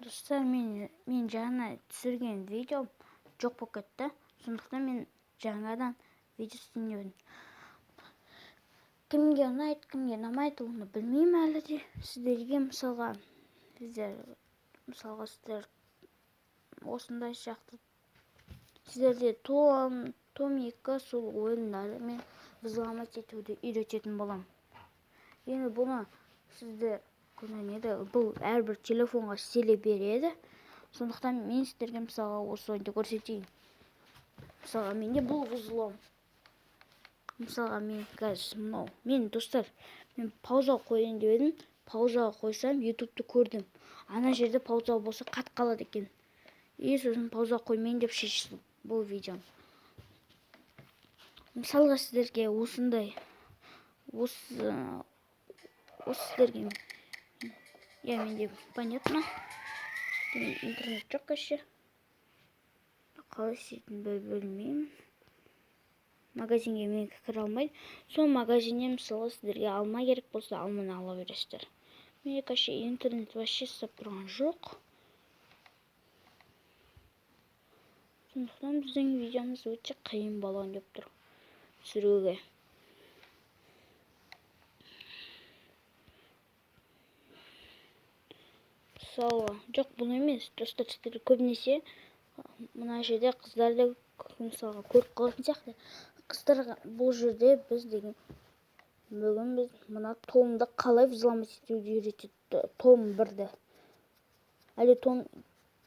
Достар, мен жаңа түсірген видеом жоқ болып кетті. Сондықтан мен жаңадан видео істеймін. Кімге ұнайды, кімге ұнамайды, оны білмеймін әлі де. Сіздерге мысалға сіздер осындай сияқты сіздерде том 2 сол ойындарды мен взломать етуді үйрететін болам. Енді бұны сіздер бұл әрбір телефонға істеле береді. Сондықтан мен сіздерге мысалға осы ойынды көрсетейін. Мысалға менде бұл взлом. Мысалға мен достар, мен пауза қойын деп едім. Паузаға қойсам, ютубты көрдім. Ана жерде пауза болса қат қалады екен. Сосын пауза қоймайын деп шештім бұл видео. Мысалға сіздерге осындай сіздерге менде понятно. Интернет жоқ еще. Қалай істейтінін білмеймін. Магазинге мен кіре алмайды. Сол магазиннен мысалы сіздерге алма керек болса, алманы ала бересіздер. Мен кеше интернет вообще ұстап тұрған жоқ. Сондықтан біздің видеомыз өте қиын болған деп тұр түсіруге. Жоқ, бұл емес. Достар, сіздер көбінесе мына жерде қыздарды мысалға көріп қалатын сияқты. Қыздарға бұл жерде бүгін біз мына томды қалай взломать етуді үйретеді. Том 1-ді.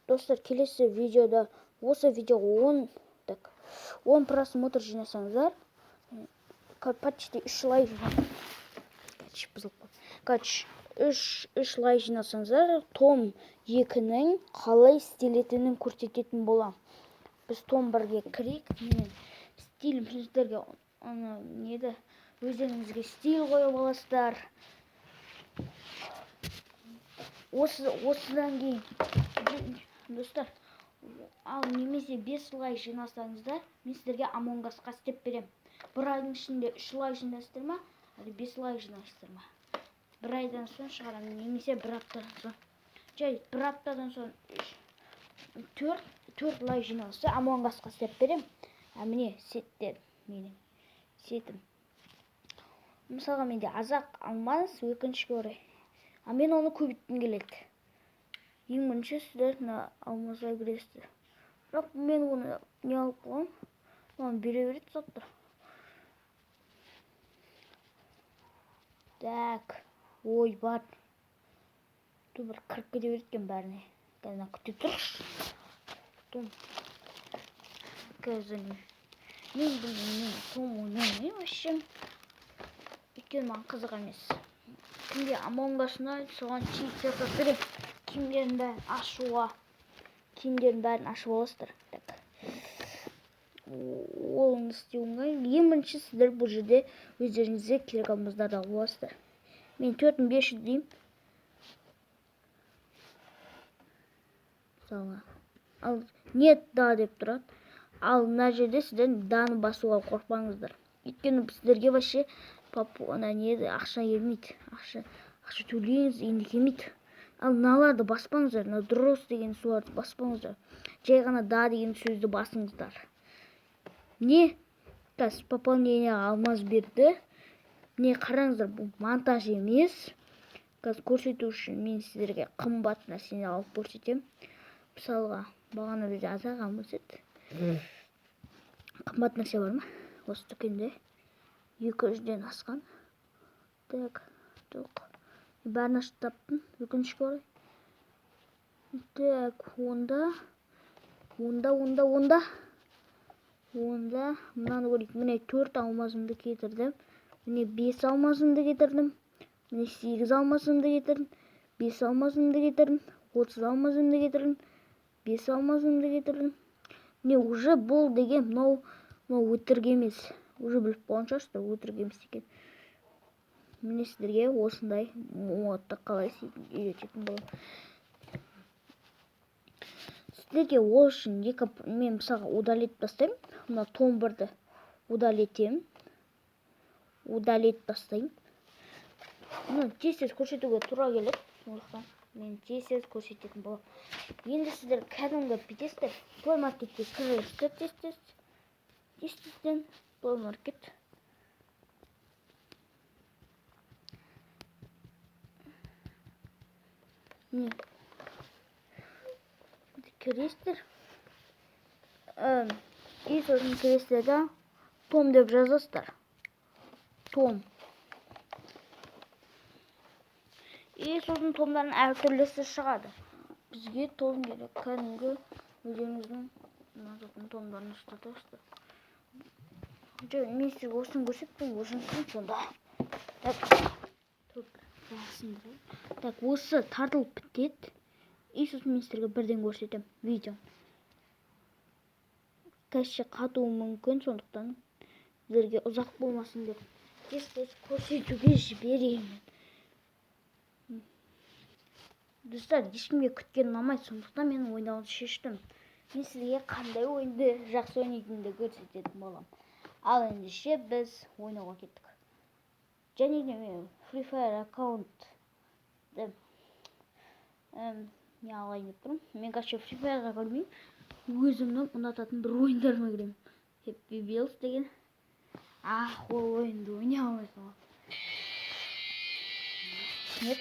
Достар, келесі видеода осы видео 10 просмотр жинасаңыздар, почти 3 лайк үш лайк жинасаңыздар, том 2-нің қалай істелетінін көрсететін болам. Біз том 1-ге кірейік. Менің стилім сіздерге өздеріңізге стиль қойып аласыздар. Осыдан кейін достар, ал немесе 5 лайк жинасаңыздар, мен сіздерге Among Us'қа істеп берем. Бір айдың ішінде 3 лайк жинайсыздар ма, әлде 5 лайк жинайсыздар ма? Бір айдан соң шығарамын, немесе бір аптадан соң. Бір аптадан соң 4 лайк жиналса, Among Us'қа істеп берем. Міне сеттер, менің сетім. Мысалға менде азақ алмас, өкінішке орай. Мен оны көбейткім келеді. Ең бірінші сіздер алмазға кіресіздер. Бірақ мен оны не алып қойғам? Оны бере береді заттар. Так, ой, бар. Бір кіріп кете береткен бәріне. Қазір күте тұршы. Қазір мен білмеймін, том ойнамаймын вообще. Өйткені маған қызық емес. Кімге Among Us ұнайды, соған чит жасап берем. Киімдерін бәрін ашып аласыздар. Оны істеу оңай. Ең бірінші сіздер бұл жерде өздеріңізге керек алмаздарды алып аласыздар. Мен 4500 деймін. Ал нет да деп тұрады. Ал мына жерде сіздер даны басуға қорқпаңыздар. Өйткені сіздерге вообще ақша келмейді. Ақша төлейіңіз енді келмейді. Ал мыналарды баспаңыздар. Дрос деген соларды баспаңыздар. Жай ғана да деген сөзді басыңыздар. Не? Қазір пополнение алмаз берді. Не қараңыздар, бұл монтаж емес. Қазір көрсету үшін мен сіздерге қымбат нәрсені алып көрсетем. Мысалға, бағана бізде азақ алмаз еді. Қымбат нәрсе бар ма? Осы дүкенде 200-ден асқан. Так, жоқ. Бәрін ашып таптым, өкінішке орай. Так, онда мынаны көрейік. Міне 4 алмазымды кетірдім. Міне 5 алмазымды кетірдім. Міне 8 алмазымды кетірдім. 5 алмазымды кетірдім. 30 алмазымды кетірдім. 5 алмазымды кетірдім. Міне уже бол деген, мынау өтірік емес. Уже біліп болған шығарсыздар, өтірік емес екен. Міне сіздерге осындай модты қалай үйрететін болам. Сіздерге ол үшін мен мысалға удалить тастаймын. Мына том 1-ді удалетем. Удалить тастаймын. Тез көрсетуге тура келеді. мен тез көрсететін боламын. Енді сіздер кәдімгі бүйтесіздер, плей маркетке кіресіздер тез-тезден плей маркет. Кіресіздер. И сосын кіресіздер да Том деп жазасыздар. Том. И сосын Томдардың әртүрлісі шығады. Бізге Том керек, кәдімгі өздеріңіздің ұнататын Томдарын ұстатасыздар. Мен сізге осыны көрсеттім, осыны сонда. Так, осы тартылып бітеді. И сосын мен сіздерге бірден көрсетем видео. Кәші қатуы мүмкін, сондықтан сіздерге ұзақ болмасын деп тез көрсетуге жіберемін. Достар, ешкімге күткен ұнамайды, сондықтан мен ойнауды шештім. Мен сізге қандай ойынды жақсы ойнайтынымды көрсететін боламын. Ал ендеше біз ойнауға кеттік. Және де мен Free Fire аккаунтты не алайын деп тұрмын. Мен қазір Free Fire'ға кірмеймін. Өзімнің ұнататын бір ойындарыма кіремін. Happy Wheels деген. Ол ойынды ойнай алмайсың. Нет.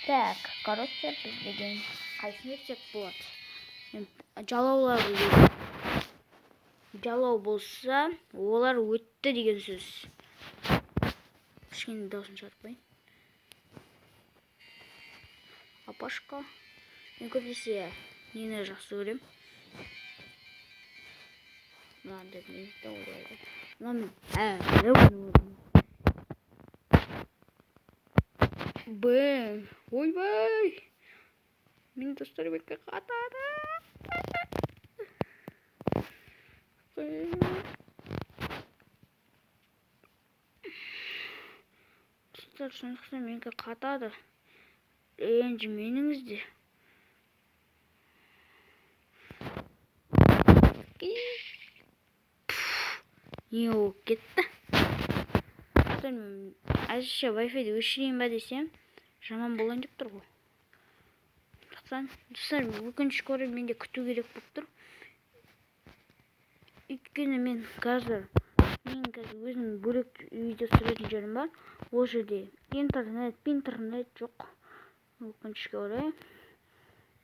Так, короче, біз деген қайсын өтсек болады. Жалаулар біледі. Жалау болса, олар өтті деген сөз. Кішкене даусын шығарпайын. Апашка. Мен көбінесе нені жақсы көрем. Мынандай мен де ойлайды. Мынамен Бен, ойбай! Мен достар бекке қатады. Достар сондықтан менке қатады. Ренжімеңіздер. Не болып кетті? Әзірше Wi-Fi-ді өшірейін ба десем, жаман болайын деп тұр ғой. Достар, өкінішке орай менде күту керек болып тұр. Өйткені мен қазір өзім бөлек видео түсіретін жерім бар. Ол жерде интернет жоқ. Өкінішке орай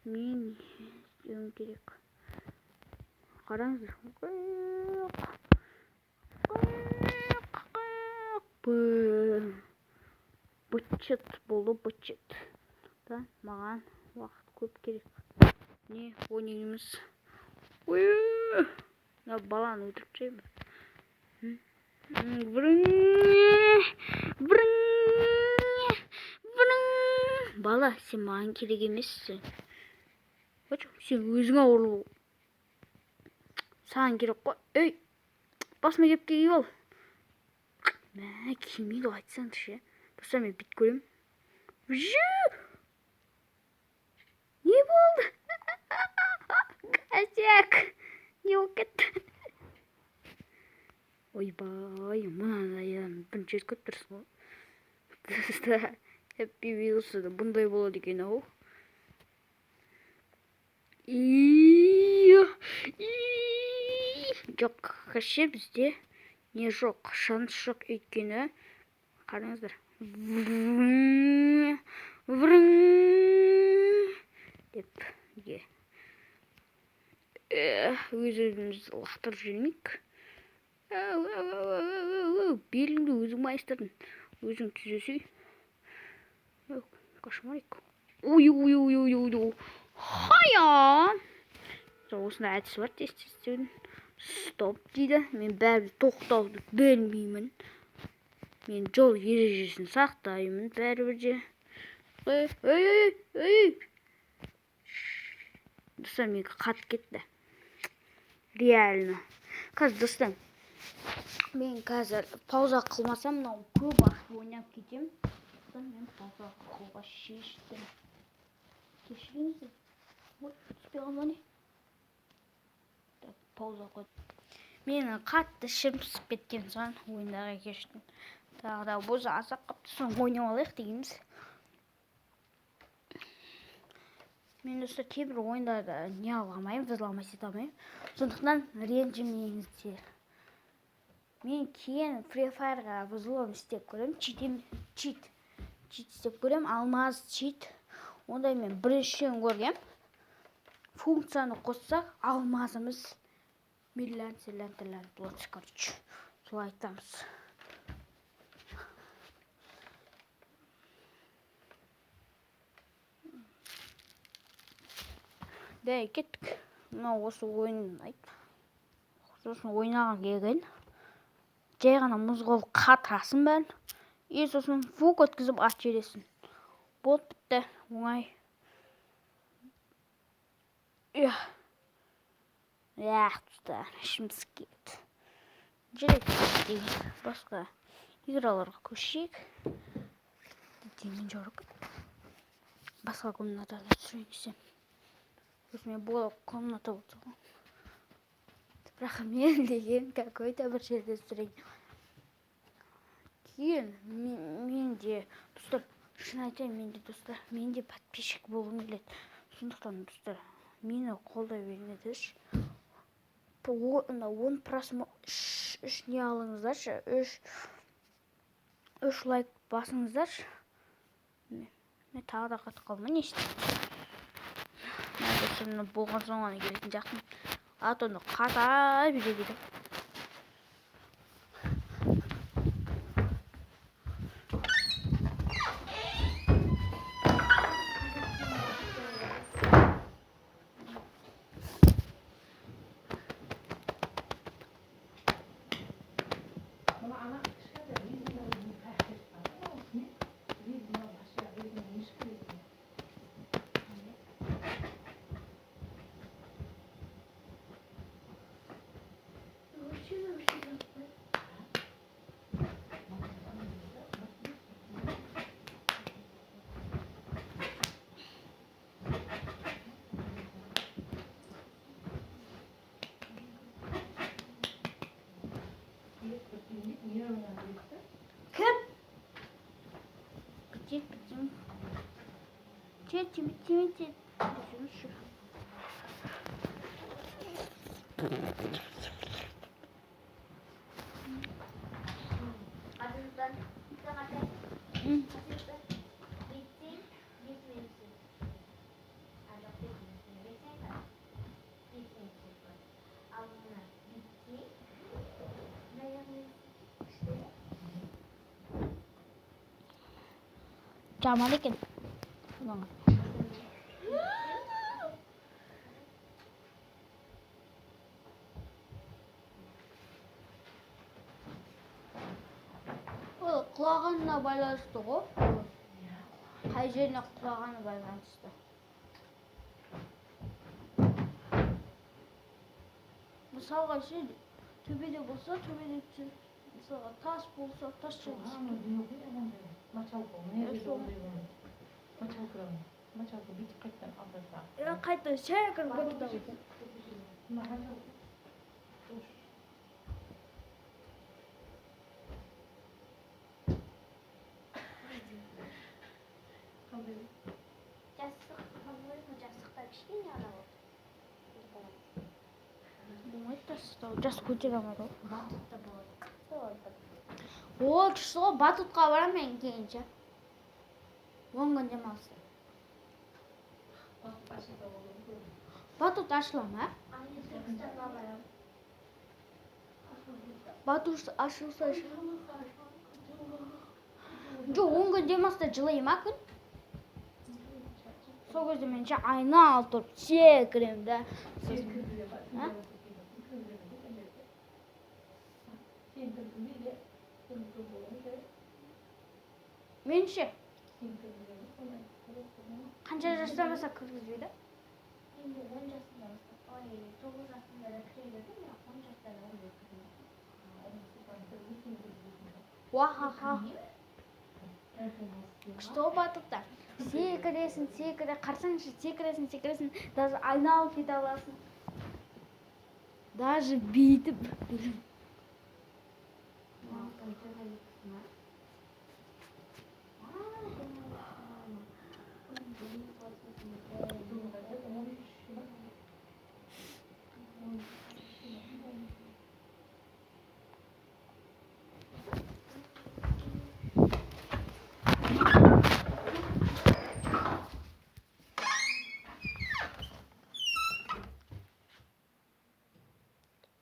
мен істеуім керек. Қараңыздар. Бычыт болды, бычыт. Маған уақыт көп керек. Не ойнаймыз? Баланы өлтіріп жеймін. Бала, сен маған керек емессің. Сен өзің ауырлы. Саған керек қой. Өй, басыма кеп келген ол. Мә, келмейді айтсаңшы ше. Достар, мен бит көрем. Не болды? Кәсек. Не болып кетті? Ойбай, мұнадайдан бірінші рет көріп тұрсың ғой. Достар, Happy Wheels'ы да бұндай болады екен ау. Жоқ, кәше бізде не жоқ, шанс жоқ өйткені. Қараңыздар. Деп, өзімізді лақтырып жүрмейік. Беліңді өзің майыстырдың. Өзің түзесей. Кошмарик. Ой. Хая! Осында әдісі бар, тез-тезден. Стоп дейді. Мен бәрі тоқтауды білмеймін. Мен жол ережесін сақтаймын бәрібір де. Ой. Достар, мен қатып кетті. Реально. Қазір достар, мен қазір пауза қылмасам, мынау көп ақша ойнап кетем. Мен пауза қылуға шештім. Кешіріңіздер. Түспей қалма не? Пауза қойдым. Менің қатты ішім пысып кеткен соң ойындағы кештім. тағы да боза азақ қапты, соны ойнап алайық дегенбіз. Мен достар кейбір ойындарды не аламаймын, вызыламай сете алмаймын. Сондықтан ренжімеңіздер. Мен кейін Free Fire'ға вызылуым істеп көрем, чит істеп көрем, алмаз чит. Ондай мен біріншіден көргем. Функцияны қоссақ, алмазымыз миллиард болады, короче. Солай айтамыз. Дәй кеттік. Мынау осы ойынын айт. Сосын ойнаған келген. Жай ғана мұзғол қатырасың бәрін. Сосын фук өткізіп ат жересің. Болды, бітті. Оңай. Тұста, ішіміз келді. Жүрек басқа играларға көшейік. Деймін жорық. Басқа комнатада түсірейін. Сосын мен бұл комната отырғым. Бірақ мен деген какой-то бір жерде түсірейін. Кейін менде, достар, шын айтайын, менде подписчик болғым келеді. Сондықтан, достар, мені қолдай беріңіздерші. 10 просмотр, 3 не алыңыздаршы, 3 лайк басыңыздаршы. Мен тағы да қатып қалмын, не істеймін. Мен достарымны болған соңғаны келетін жақын. Атоны қата бере берем. Тет. Jamalı ekan. Құлағанына байланысты ғой. Қай жеріне құлағаны байланысты. Мысалға ше, төбеде болса, төбеде түсіп, мысалға тас болса, тас шығып. Мачалка бүйтіп қайттан алдырса. Қайттан шайқыр бұйырды. Жас көтер амады ғой. Ол кіші батутқа барам мен кейінше. 10 күн демалсы. Батут ашыла ма? Батут ашылса жоқ, 10 күн демалыста жылай ма күн? Сол кезде мен айналып тұрып секірем да. Менше қанша жастан бастап кіргізбейді? Енді 10 жасында бастап, 9 жасында да кіре бердім, 10 жаста да уахаха. Что батутта? Секіресің, қарсаңшы, секіресің, даже айналып кете аласың. Даже бүйтіп.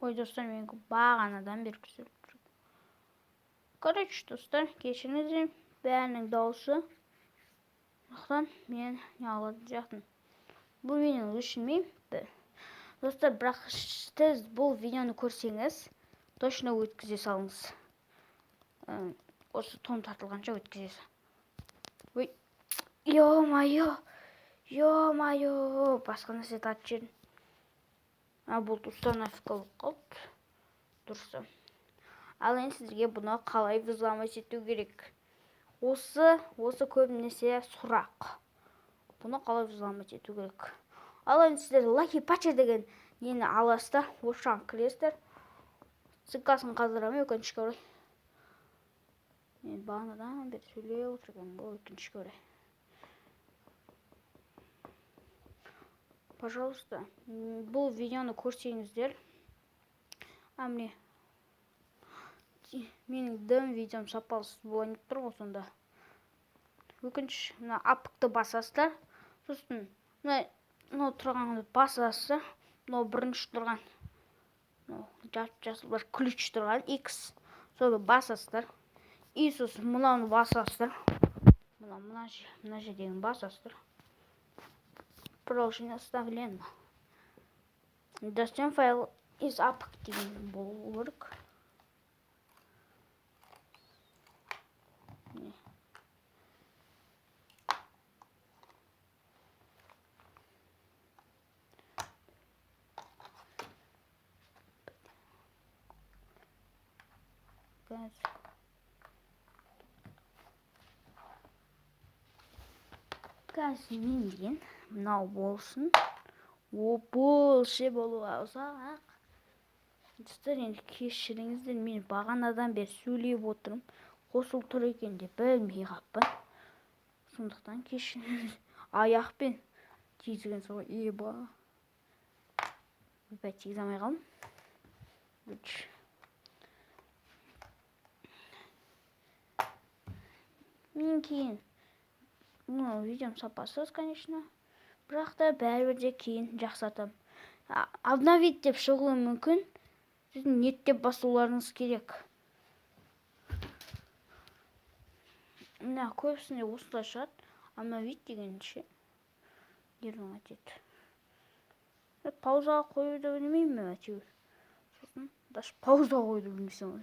Ой, достар, мен бағанадан бері күзеліп жүрмін. Короче, достар, кешіріңіздер, бәрінің дауысы. Сондықтан мен неғылатын сияқтымын. Бұл видеоны өшірмеймін. Достар, бірақ сіз бұл видеоны көрсеңіз, точно өткізе салыңыз. Осы том тартылғанша өткізе салыңыз. Ой, ё-майо, басқа нәрсе тартып жібердім. Бұл установка болып қалды. Дұрысы. Ал енді сіздерге бұны қалай взломать ету керек? Осы көбінесе сұрақ. Бұны қалай взломать ету керек? Ал енді сіздер Lucky Patcher деген нені аласыздар, осыған кіресіздер. Ссылкасын қалдырамын, өкінішке орай. Мен бағанадан бері сөйлеп отырмын, бұл өкінішке орай. Пожалуйста, бұл видеоны көрсеңіздер. Міне менің дым видеом сапалсыз болайын тұр ғой сонда. Өкініш, мына апықты басасыздар. Сосын мынау тұрғанды басасыздар. Мынау бірінші тұрған. Жасыл бір ключ тұрған X. Соны басасыздар. И сосын мынаны басасыздар. Мына жерден басасыздар. Продолжение оставлено. Достаем файл из апок деген болу керек. Қазір мен деген мынау болсын. Больше болуға ұзақ. Достар, енді кешіріңіздер, мен бағанадан бері сөйлеп отырмын. Қосылып тұр екен деп білмей қаппын. Сондықтан кешіріңіздер. Аяқпен тигізген соң еба. Опять тигізе алмай қалдым. Мен кейін видеом сапасыз, конечно. Бірақ та бәрібір де кейін жақсартамын. Обновить деп шығуы мүмкін. Сіздің неттеп басуларыңыз керек. Мына көбісінде осылай шығады. Обновить дегенше ердің атеді. Паузаға қоюды білмеймін мен әтеуір. Сосын даже паузаға қоюды білмейсің.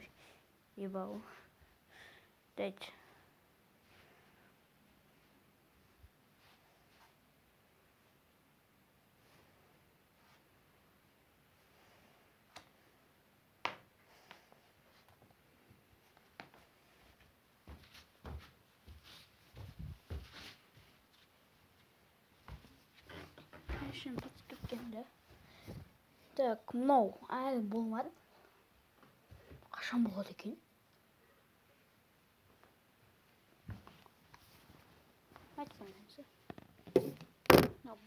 Ебау. Дәйді. Şimdi bitip geldi. Так, мынау әлі болмады. Қашан болады екен? Айтсам несі?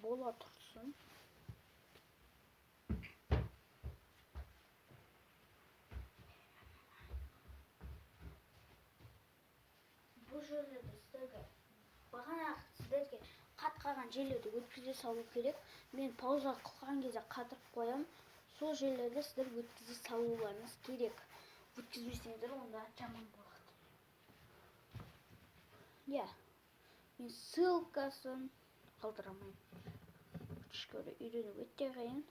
Бола тұрсын. Бұл жерде сіздерге бағана сіздерге қатқан жерлерді өткізе салу керек. Мен пауза қылған кезде қатырып қоямын. Сол жерлерді сіздер өткізе салуларыңыз керек. Өткізмесеңіздер онда жаман болады. Мен ссылкасын қалдырамын. Өтішкөрі үйреніп өтте қайын.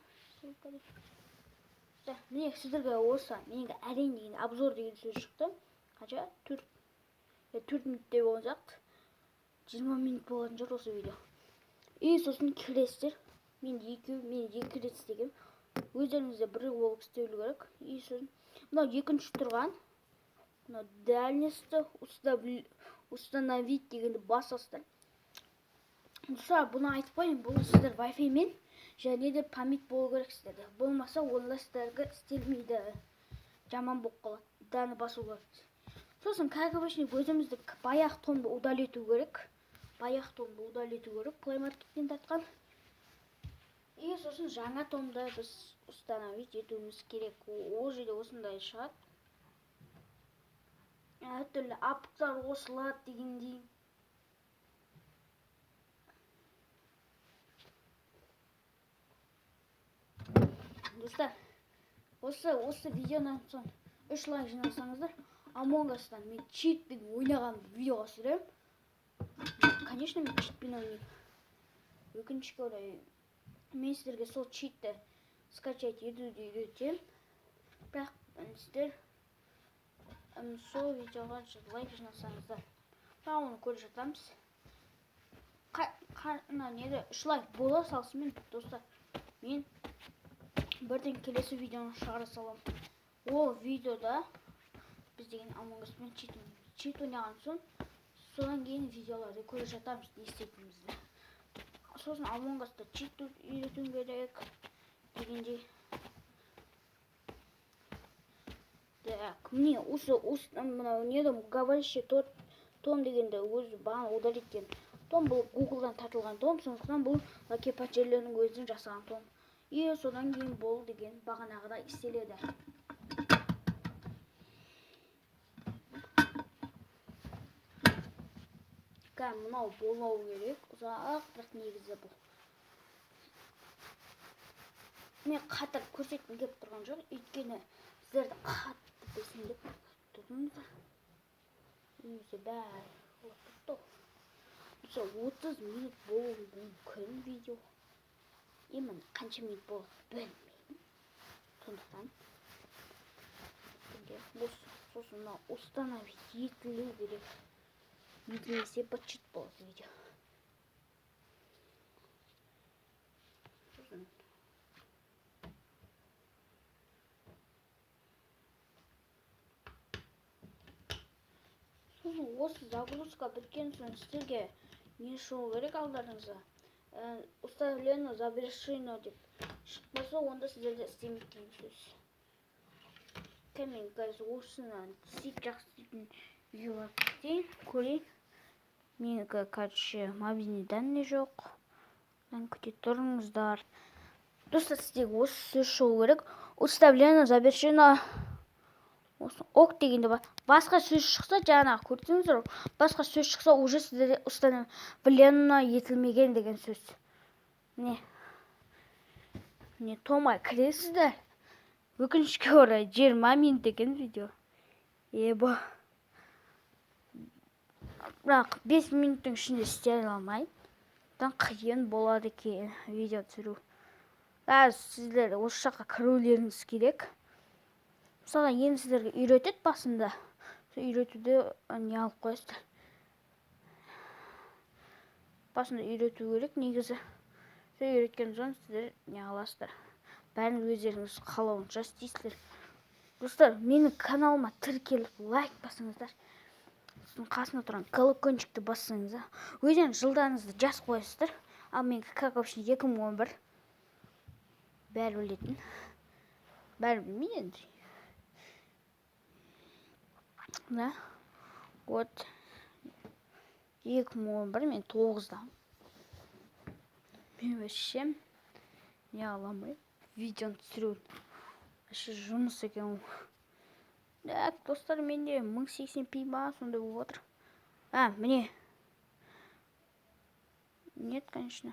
Міне сіздерге осы, менің әрең деген обзор деген сөз шықты. Қанша? 4 минутте болсақ 20 минут болатын шығар осы видео. И сосын кіресіздер. Мен екі рет істегем. Өздеріңізде бірі болып істеулі керек. И сосын мынау екінші тұрған. Мынау дальності установить дегенді басасыздар. Бұны айтып қойын, бұл сіздер Wi-Fi мен және де память болу керек сіздерде. Болмаса онда сіздерге істелмейді. Жаман болып қалады. Даны басу керек. Сосын, как обычно, өзімізді баяқ томды удалету керек. Play Market'тен тартқан. И сосын жаңа томды біз установить етуіміз керек. Ол жерде осындай шығады. Әртүрлі апықтар қосылады дегендей. Достар, осы видеодан соң 3 лайк жинасаңыздар, Among Us'тан мен читпен ойнаған видеоға түсіремін. Конечно, мен читпен ойнаймын. Өкінішке орай мен сіздерге сол читті скачать етуді үйретемін. Бірақ сіздер сол видеоға лайк жинасаңыздар, бірақ оны көріп жатамыз. Неде 3 лайк бола салысымен достар, мен бірден келесі видеоны шығара саламын. Ол видеода біз деген Among Us'пен чит ойнаған соң, содан кейін видеоларды көріп жатамыз не істейтінімізді. Сосын Among Us'та чит үйретуім керек дегендей. Так, міне осы мынау неде говорящий том дегенде өзі бағана удалить еткен том, бұл Google'дан тартылған том, сондықтан бұл Лаки Пачеллоның өзінің жасаған том. И содан кейін бұл деген бағанағыда істеледі. Мынау болмау керек, ұзақ, бірақ негізі бұл. Мен қатырып көрсеткім келіп тұрған жоқ, өйткені сіздерді қатты білсін деп тұрдыңыздар. Немесе бәрі олып 30 минут болуы мүмкін видео. Емін қанша минут болады білмеймін. Сондықтан сосын установить етілу керек. Етілмесе бачит болады видео. Осы загрузка біткен соң сіздерге не шығу керек алдарыңызға. Уставлено завершено деп шықпаса, онда сіздерде істемейді деген сөз. Мен қазір осыны істеп жақсы істейтін видеоларды істейін, көрейін. Менікі короче мобильный данный жоқ. Күте тұрыңыздар. Достар, сіздерге осы сөз шығу керек. Уставлено завершено. Ок дегенде басқа сөз шықса, жаңағы көрдіңіздер, басқа сөз шықса, уже сіздерде установлено етілмеген деген сөз. Не томай кіресіздер. Өкінішке орай 20 минут деген видео. Бірақ 5 минуттың ішінде істей алмайын. Қиын болады екен видео түсіру. Сіздер осы жаққа кірулеріңіз керек. Мысалға, енді сіздерге үйретеді басында. Үйретуде не алып қойсыздар. Басында үйрету керек негізі. Үйреткен соң сіздер не аласыздар. Бәрін өздеріңіз қалауынша істейсіздер. Достар, менің каналыма тіркеліп лайк басыңыздар. Қасында тұрған колокольчикті бассаңыздар. Өздерің жылдарыңызды жаз қойсыздар. Ал менікі как вообще 2011. Бәрі білетін. Бәрі білмейді енді. Вот 2011 мен 9-да. Мен вообще не аламын. Видеоны түсіру жұмыс екен. Достар, менде 1080p ба, сондай болып отыр. Міне. Нет, конечно.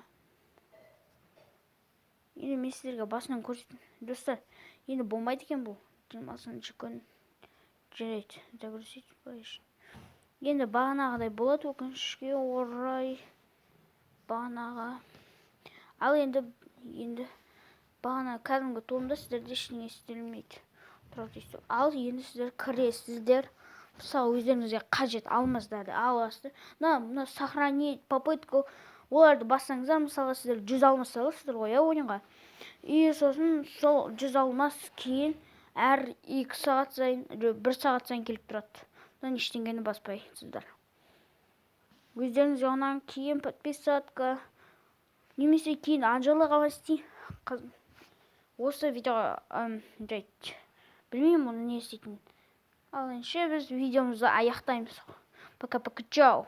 Енді мен сіздерге басынан көрсетейін. Достар, енді болмайды екен бұл. 20-шы күн. Жарайды, загрузить поешь. Енді бағанағыдай болады, өкінішке орай. Бағанаға. Ал енді бағана кәдімгі томда сіздерде ештеңе істелмейді. Ал енді сіздер кіресіздер. Мысалы, өздеріңізге қажет алмаздарды аласыздар. Мына сохранить попытку. Оларды бассаңыздар, мысалға сіздер 100 алмасаңыздар ғой ойынға. И сосын сол 100 алмас кейін әр 2 сағат сайын, 1 сағат сайын келіп тұрады. Содан ештеңені баспайсыздар. Өздеріңіз жағынан кейін подписатка, немесе кейін анжалаға бастайын. Осы видеоға жайды. Білмеймін оны не істейтін. Ал енді біз видеомызды аяқтаймыз. Пока-пока, чау.